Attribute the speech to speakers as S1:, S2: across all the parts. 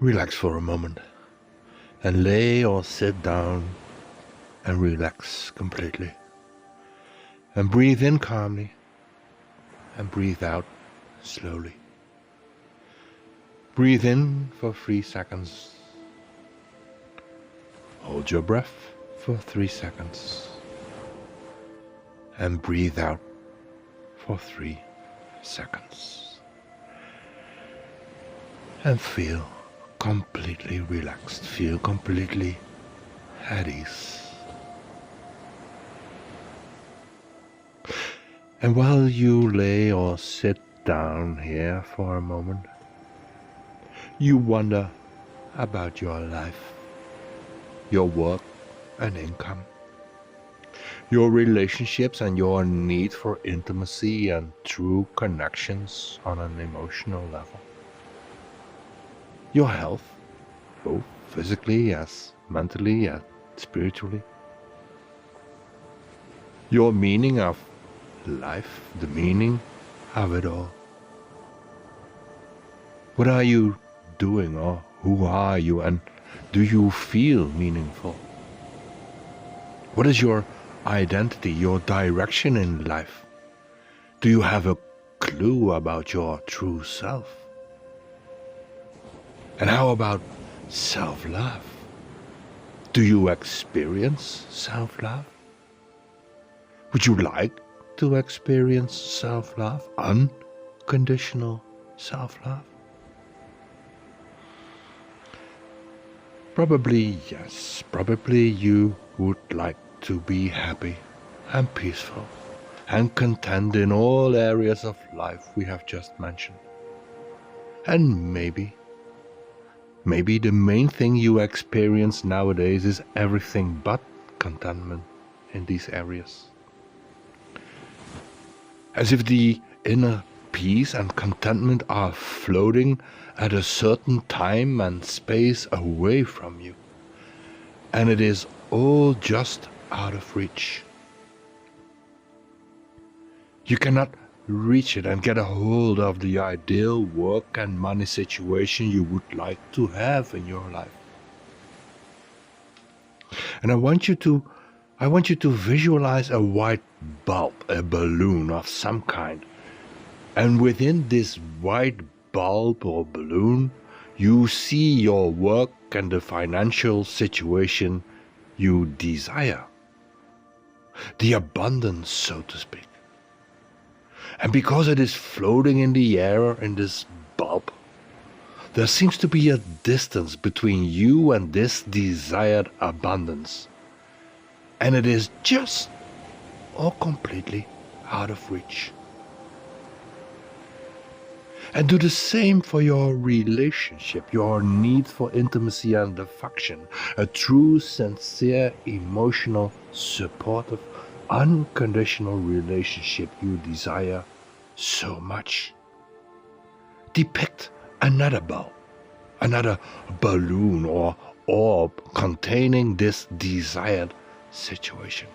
S1: Relax for a moment and lay or sit down and relax completely. And breathe in calmly and breathe out slowly. Breathe in for 3 seconds. Hold your breath for 3 seconds. And breathe out for 3 seconds. And feel completely relaxed. Feel completely at ease. And while you lay or sit down here for a moment, you wonder about your life, your work and income, your relationships and your need for intimacy and true connections on an emotional level, your health, both physically as mentally as spiritually, your meaning of life, the meaning of it all. What are you doing, or who are you, and do you feel meaningful? What is your identity, your direction in life? Do you have a clue about your true self? And how about self-love? Do you experience self-love? Would you like to experience self-love, unconditional self-love? Probably yes. Probably you would like to be happy and peaceful and content in all areas of life we have just mentioned. And maybe the main thing you experience nowadays is everything but contentment in these areas. As if the inner peace and contentment are floating at a certain time and space away from you, and it is all just out of reach. You cannot reach it and get a hold of the ideal work and money situation you would like to have in your life. And I want you to visualize a white bulb, a balloon of some kind. And within this white bulb or balloon, you see your work and the financial situation you desire. The abundance, so to speak. And because it is floating in the air in this bulb, there seems to be a distance between you and this desired abundance. And it is just or completely out of reach. And do the same for your relationship, your need for intimacy and affection, a true, sincere, emotional, supportive, unconditional relationship you desire so much. Depict another bulb, another balloon or orb containing this desired situation.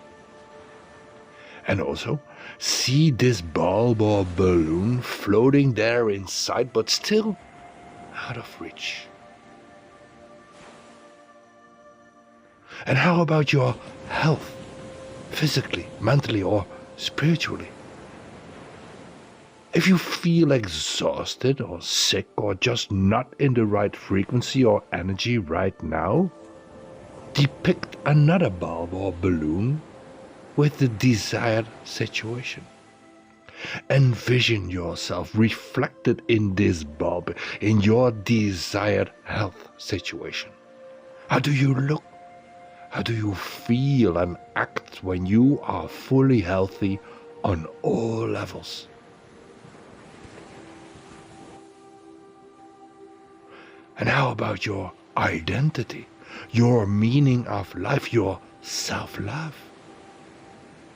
S1: And also see this bulb or balloon floating there inside, but still out of reach. And how about your health? Physically, mentally, or spiritually? If you feel exhausted or sick or just not in the right frequency or energy right now, depict another bulb or balloon with the desired situation. Envision yourself reflected in this bulb, in your desired health situation. How do you look? How do you feel and act when you are fully healthy on all levels? And how about your identity, your meaning of life, your self-love?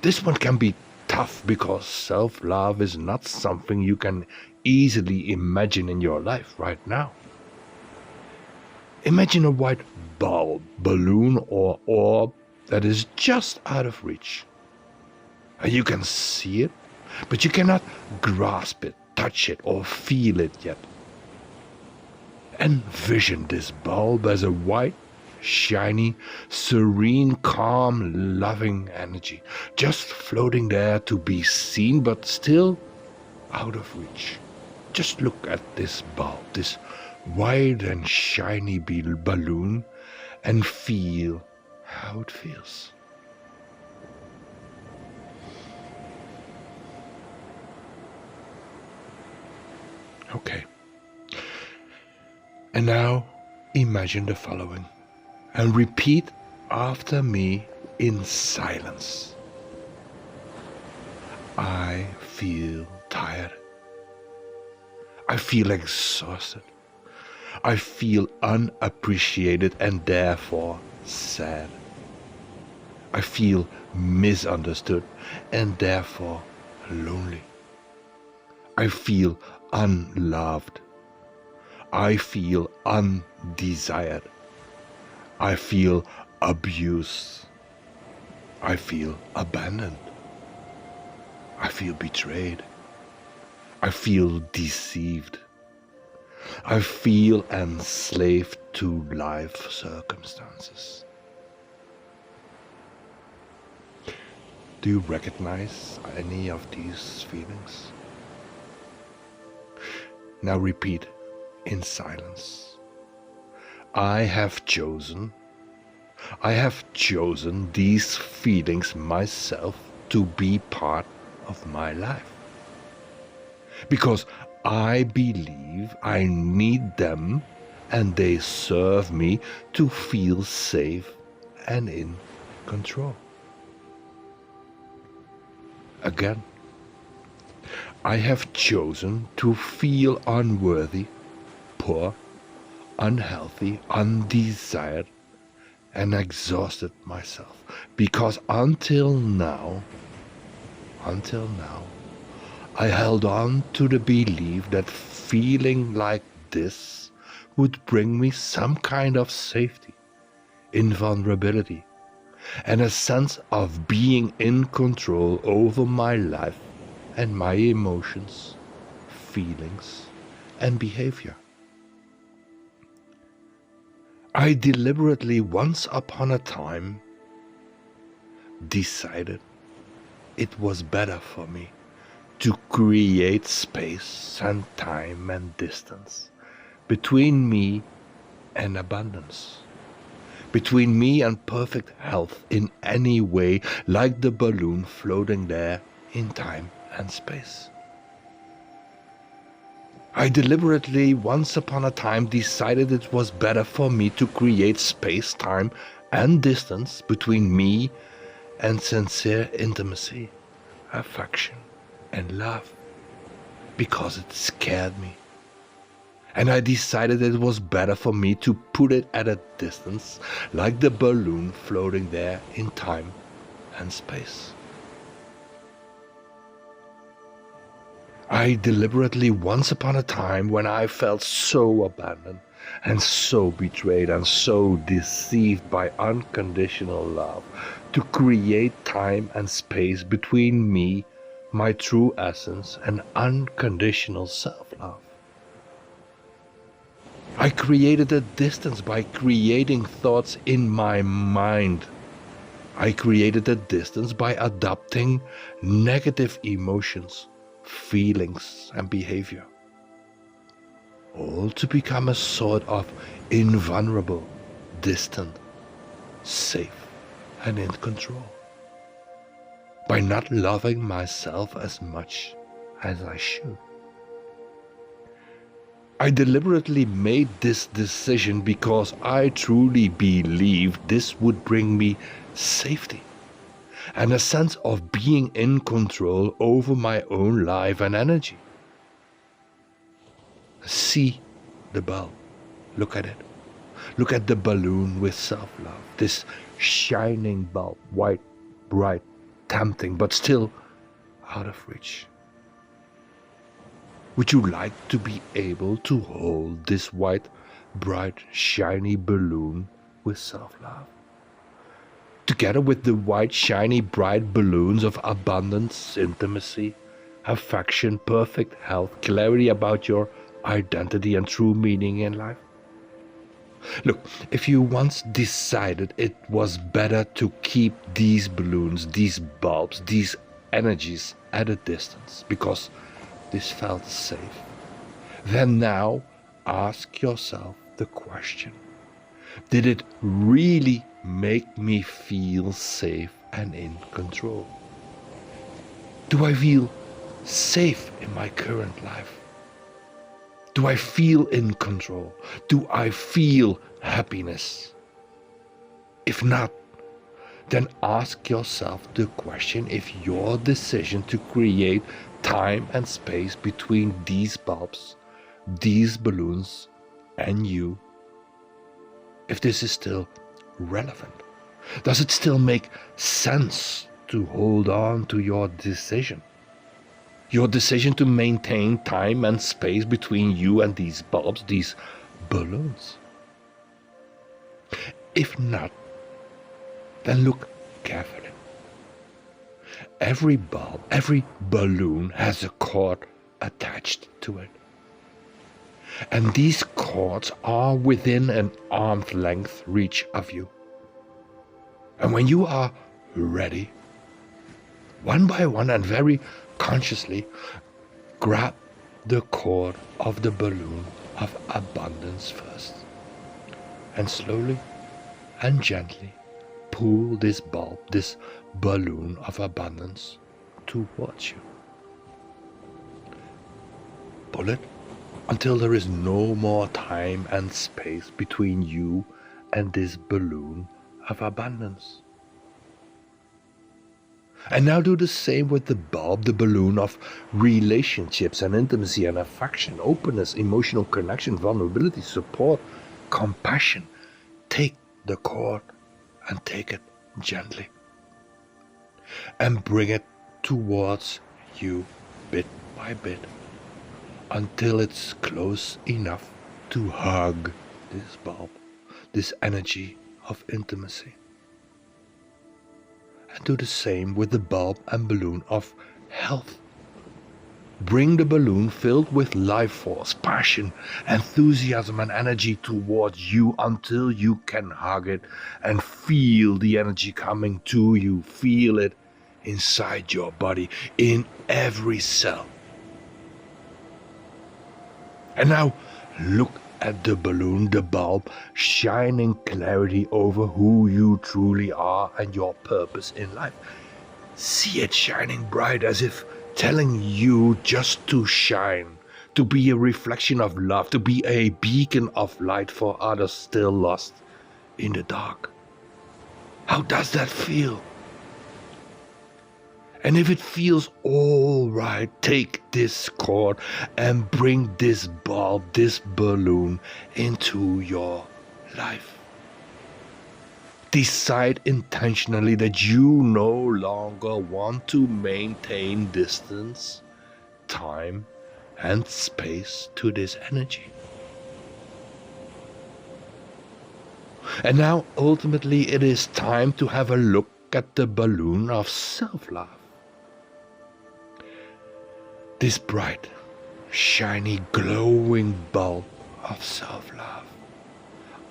S1: This one can be tough because self-love is not something you can easily imagine in your life right now. Imagine a white bulb, balloon or orb that is just out of reach. And you can see it, but you cannot grasp it, touch it or feel it yet. Envision this bulb as a white, shiny, serene, calm, loving energy, just floating there to be seen but still out of reach. Just look at this bulb, this white and shiny balloon, and feel how it feels. Okay. And now imagine the following and repeat after me in silence. I feel tired. I feel exhausted. I feel unappreciated and therefore sad. I feel misunderstood and therefore lonely. I feel unloved. I feel undesired. I feel abused. I feel abandoned. I feel betrayed. I feel deceived. I feel enslaved to life circumstances. Do you recognize any of these feelings? Now repeat in silence. I have chosen these feelings myself to be part of my life. Because I believe I need them and they serve me to feel safe and in control. Again, I have chosen to feel unworthy, poor, unhealthy, undesired, and exhausted myself. Because until now, I held on to the belief that feeling like this would bring me some kind of safety, invulnerability, and a sense of being in control over my life and my emotions, feelings, and behavior. I deliberately, once upon a time, decided it was better for me to create space and time and distance between me and abundance, between me and perfect health in any way, like the balloon floating there in time and space. I deliberately, once upon a time, decided it was better for me to create space, time, and distance between me and sincere intimacy, affection, and love, because it scared me. And I decided it was better for me to put it at a distance, like the balloon floating there in time and space. I deliberately, once upon a time, when I felt so abandoned and so betrayed and so deceived by unconditional love, to create time and space between me, my true essence, and unconditional self-love. I created a distance by creating thoughts in my mind. I created a distance by adopting negative emotions, feelings, and behavior, all to become a sort of invulnerable, distant, safe, and in control, by not loving myself as much as I should. I deliberately made this decision because I truly believed this would bring me safety and a sense of being in control over my own life and energy. See the bulb. Look at it. Look at the balloon with self-love. This shining bulb, white, bright, tempting, but still out of reach. Would you like to be able to hold this white, bright, shiny balloon with self-love? Together with the white, shiny, bright balloons of abundance, intimacy, affection, perfect health, clarity about your identity and true meaning in life? Look, if you once decided it was better to keep these balloons, these bulbs, these energies at a distance because this felt safe, then now ask yourself the question: did it really make me feel safe and in control? Do I feel safe in my current life? Do I feel in control? Do I feel happiness? If not, then ask yourself the question if your decision to create time and space between these bulbs, these balloons, and you, if this is still relevant. Does it still make sense to hold on to your decision? Your decision to maintain time and space between you and these bulbs, these balloons. If not, then look carefully. Every bulb, every balloon has a cord attached to it. And these cords are within an arm's length reach of you. And when you are ready, one by one and very consciously, grab the cord of the balloon of abundance first. And slowly and gently pull this bulb, this balloon of abundance towards you. Pull it until there is no more time and space between you and this balloon of abundance. And now do the same with the bulb, the balloon of relationships and intimacy and affection, openness, emotional connection, vulnerability, support, compassion. Take the cord and take it gently. And bring it towards you bit by bit until it's close enough to hug this bulb, this energy of intimacy. And do the same with the bulb and balloon of health. Bring the balloon filled with life force, passion, enthusiasm and energy towards you until you can hug it and feel the energy coming to you. Feel it inside your body, in every cell. And now look at the balloon, the bulb, shining clarity over who you truly are and your purpose in life. See it shining bright as if telling you just to shine, to be a reflection of love, to be a beacon of light for others still lost in the dark. How does that feel? And if it feels all right, take this cord and bring this bulb, this balloon into your life. Decide intentionally that you no longer want to maintain distance, time, and space to this energy. And now, ultimately, it is time to have a look at the balloon of self-love. This bright, shiny, glowing bulb of self-love,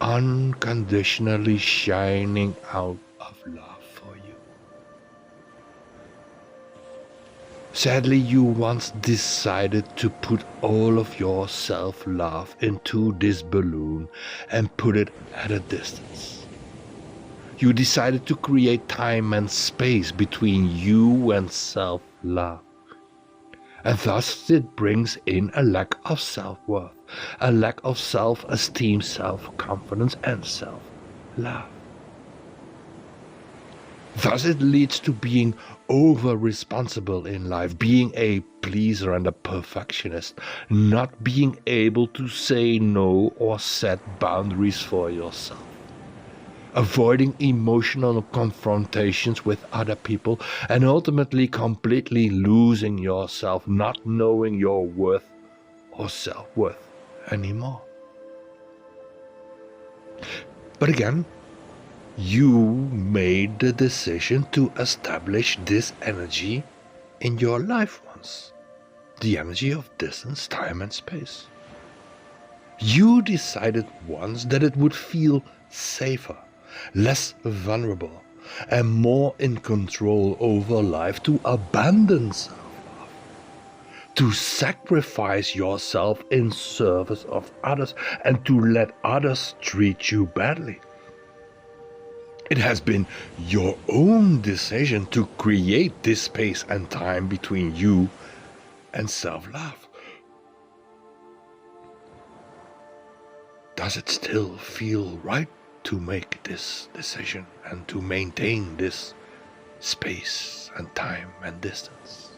S1: unconditionally shining out of love for you. Sadly, you once decided to put all of your self-love into this balloon and put it at a distance. You decided to create time and space between you and self-love. And thus it brings in a lack of self-worth, a lack of self-esteem, self-confidence, and self-love. Thus it leads to being over-responsible in life, being a pleaser and a perfectionist, not being able to say no or set boundaries for yourself. Avoiding emotional confrontations with other people, and ultimately completely losing yourself, not knowing your worth or self-worth anymore. But again, you made the decision to establish this energy in your life once. The energy of distance, time and space. You decided once that it would feel safer, less vulnerable, and more in control over life to abandon self-love, to sacrifice yourself in service of others, and to let others treat you badly. It has been your own decision to create this space and time between you and self-love. Does it still feel right to make this decision and to maintain this space and time and distance?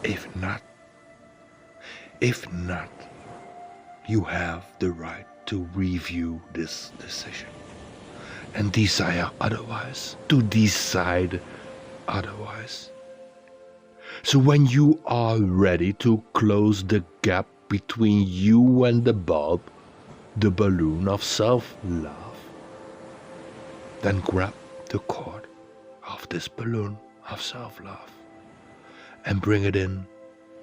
S1: If not, you have the right to review this decision and desire otherwise, to decide otherwise. So when you are ready to close the gap between you and the bulb, the balloon of self-love, then grab the cord of this balloon of self-love and bring it in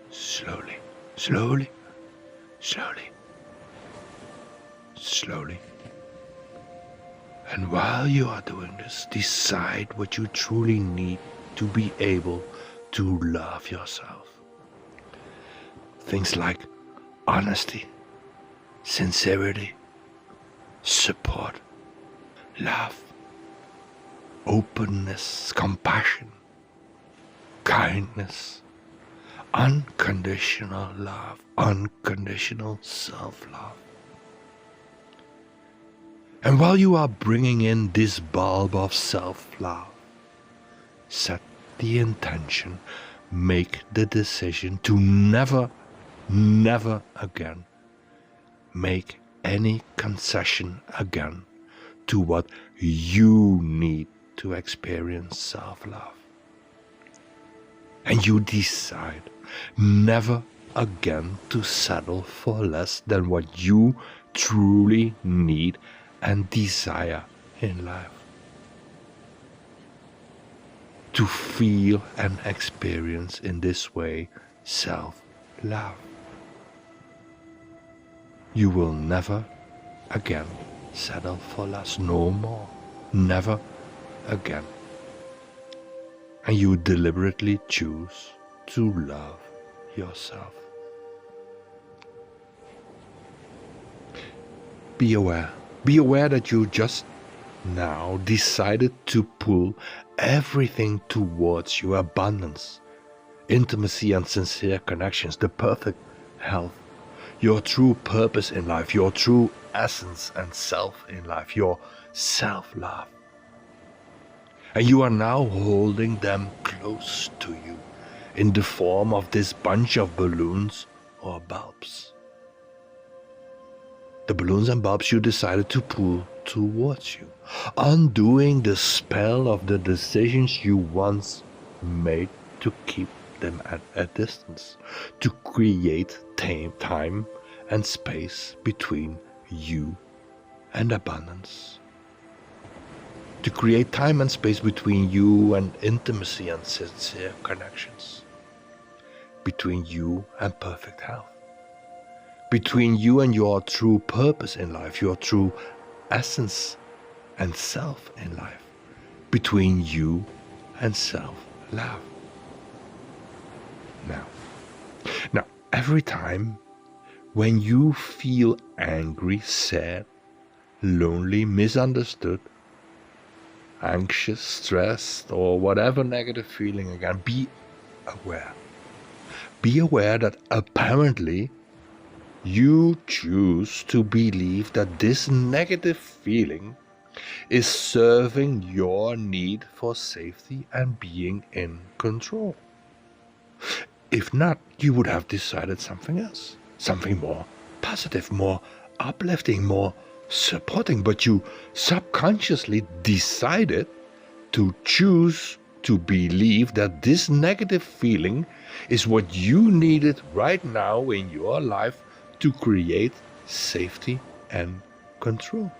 S1: slowly, slowly, slowly, slowly. And while you are doing this, decide what you truly need to be able to love yourself. Things like honesty, sincerity, support, love, openness, compassion, kindness, unconditional love, unconditional self-love. And while you are bringing in this bulb of self-love, set the intention, make the decision to never again make any concession again to what you need to experience self-love. And you decide never again to settle for less than what you truly need and desire in life. To feel and experience in this way self-love. You will never again settle for less, no more, never again. And you deliberately choose to love yourself. Be aware that you just now decided to pull everything towards your abundance, intimacy and sincere connections, the perfect health, your true purpose in life, your true essence and self in life, your self-love. And you are now holding them close to you in the form of this bunch of balloons or bulbs. The balloons and bulbs you decided to pull towards you, undoing the spell of the decisions you once made to keep them at a distance, to create time and space between you and abundance, to create time and space between you and intimacy and sincere connections, between you and perfect health, between you and your true purpose in life, your true essence and self in life, between you and self-love. Now, every time when you feel angry, sad, lonely, misunderstood, anxious, stressed, or whatever negative feeling again, be aware. Be aware that apparently you choose to believe that this negative feeling is serving your need for safety and being in control. If not, you would have decided something else, something more positive, more uplifting, more supporting, but you subconsciously decided to choose to believe that this negative feeling is what you needed right now in your life to create safety and control.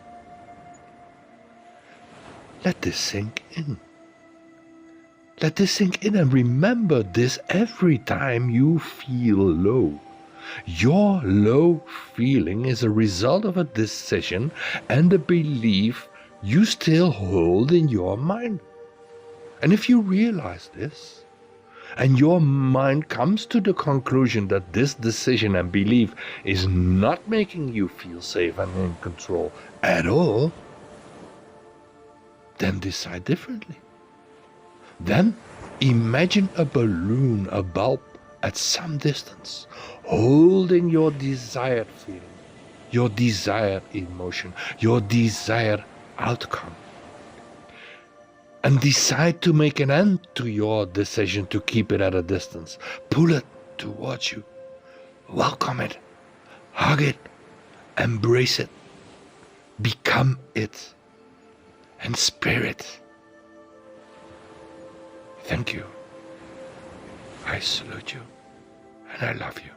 S1: Let this sink in. Let this sink in and remember this every time you feel low, Your low feeling is a result of a decision and a belief you still hold in your mind. And if you realize this, and your mind comes to the conclusion that this decision and belief is not making you feel safe and in control at all, then decide differently. Then imagine a balloon, a bulb at some distance, holding your desired feeling, your desired emotion, your desired outcome. And decide to make an end to your decision to keep it at a distance. Pull it towards you. Welcome it. Hug it. Embrace it. Become it. And spirit. Thank you. I salute you. And I love you.